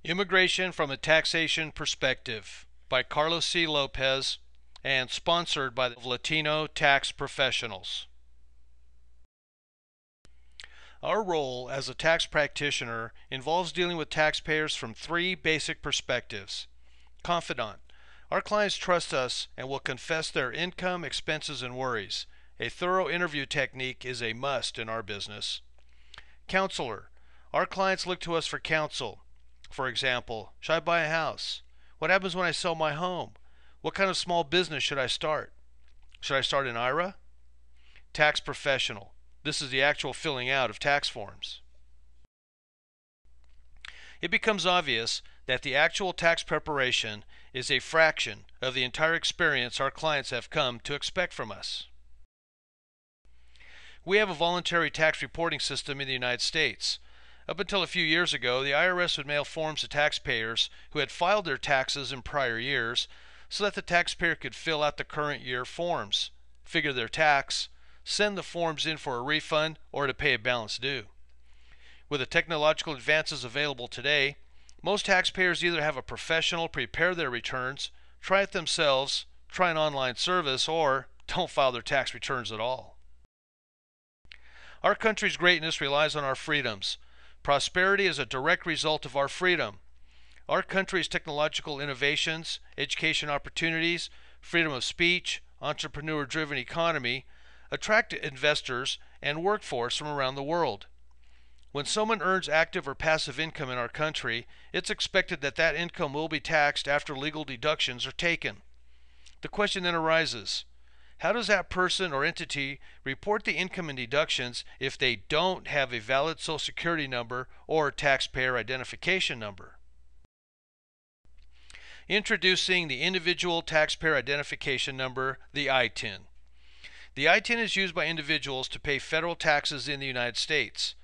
Immigration from a Taxation Perspective by Carlos C. Lopez and sponsored by the Latino Tax Professionals. Our role as a tax practitioner involves dealing with taxpayers from three basic perspectives. Confidant. Our clients trust us and will confess their income, expenses, and worries. A thorough interview technique is a must in our business. Counselor. Our clients look to us for counsel. For example, should I buy a house? What happens when I sell my home? What kind of small business should I start? Should I start an IRA? Tax professional. This is the actual filling out of tax forms. It becomes obvious that the actual tax preparation is a fraction of the entire experience our clients have come to expect from us. We have a voluntary tax reporting system in the United States. Up until a few years ago, the IRS would mail forms to taxpayers who had filed their taxes in prior years so that the taxpayer could fill out the current year forms, figure their tax, send the forms in for a refund or to pay a balance due. With the technological advances available today, most taxpayers either have a professional prepare their returns, try it themselves, try an online service, or don't file their tax returns at all. Our country's greatness relies on our freedoms. Prosperity is a direct result of our freedom. Our country's technological innovations, education opportunities, freedom of speech, entrepreneur-driven economy attract investors and workforce from around the world. When someone earns active or passive income in our country, it's expected that that income will be taxed after legal deductions are taken. The question then arises, how does that person or entity report the income and deductions if they don't have a valid Social Security number or taxpayer identification number? Introducing the Individual Taxpayer Identification Number, the ITIN. The ITIN is used by individuals to pay federal taxes in the United States.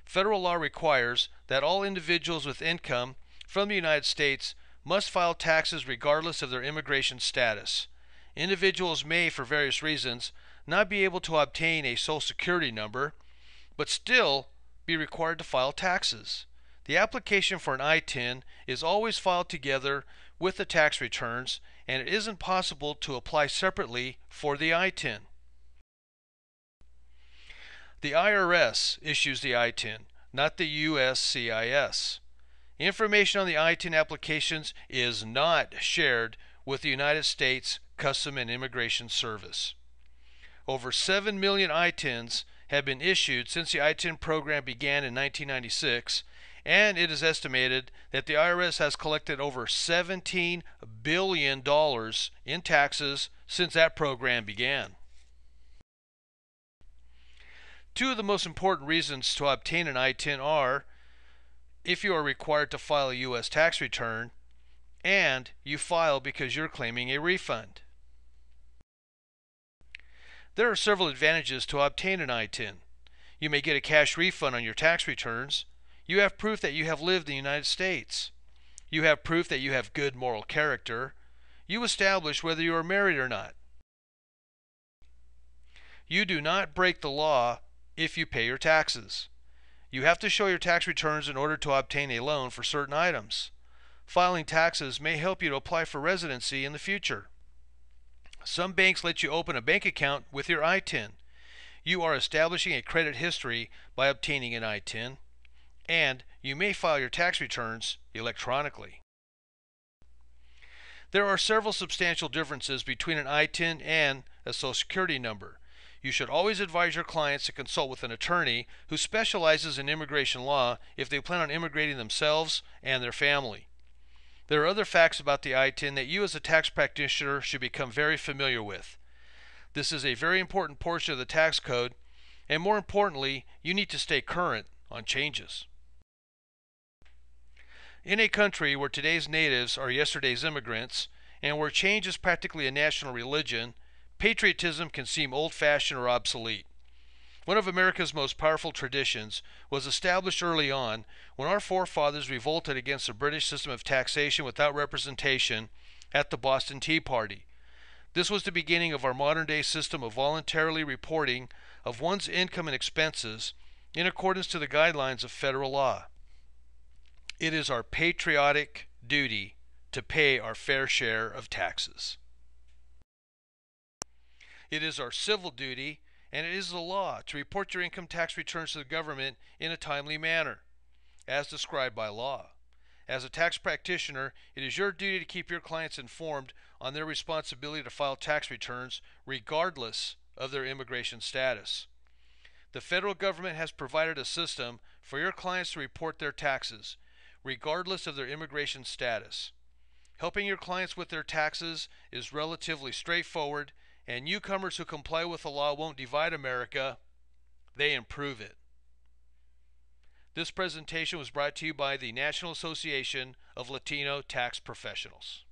Federal law requires that all individuals with income from the United States must file taxes regardless of their immigration status. Individuals may, for various reasons, not be able to obtain a Social Security number, but still be required to file taxes. The application for an ITIN is always filed together with the tax returns, and it isn't possible to apply separately for the ITIN. The IRS issues the ITIN, not the USCIS. Information on the ITIN applications is not shared with the United States Custom and Immigration Service. Over 7 million ITINs have been issued since the ITIN program began in 1996, and it is estimated that the IRS has collected over $17 billion in taxes since that program began. Two of the most important reasons to obtain an ITIN are if you are required to file a U.S. tax return and you file because you're claiming a refund. There are several advantages to obtain an ITIN. You may get a cash refund on your tax returns. You have proof that you have lived in the United States. You have proof that you have good moral character. You establish whether you are married or not. You do not break the law if you pay your taxes. You have to show your tax returns in order to obtain a loan for certain items. Filing taxes may help you to apply for residency in the future. Some banks let you open a bank account with your ITIN. You are establishing a credit history by obtaining an ITIN, and you may file your tax returns electronically. There are several substantial differences between an ITIN and a Social Security number. You should always advise your clients to consult with an attorney who specializes in immigration law if they plan on immigrating themselves and their family. There are other facts about the ITIN that you as a tax practitioner should become very familiar with. This is a very important portion of the tax code, and more importantly, you need to stay current on changes. In a country where today's natives are yesterday's immigrants, and where change is practically a national religion, patriotism can seem old-fashioned or obsolete. One of America's most powerful traditions was established early on when our forefathers revolted against the British system of taxation without representation at the Boston Tea Party. This was the beginning of our modern-day system of voluntarily reporting of one's income and expenses in accordance to the guidelines of federal law. It is our patriotic duty to pay our fair share of taxes. It is our civil duty, and it is the law, to report your income tax returns to the government in a timely manner, as described by law. As a tax practitioner, it is your duty to keep your clients informed on their responsibility to file tax returns regardless of their immigration status. The federal government has provided a system for your clients to report their taxes, regardless of their immigration status. Helping your clients with their taxes is relatively straightforward, and newcomers who comply with the law won't divide America, they improve it. This presentation was brought to you by the National Association of Latino Tax Professionals.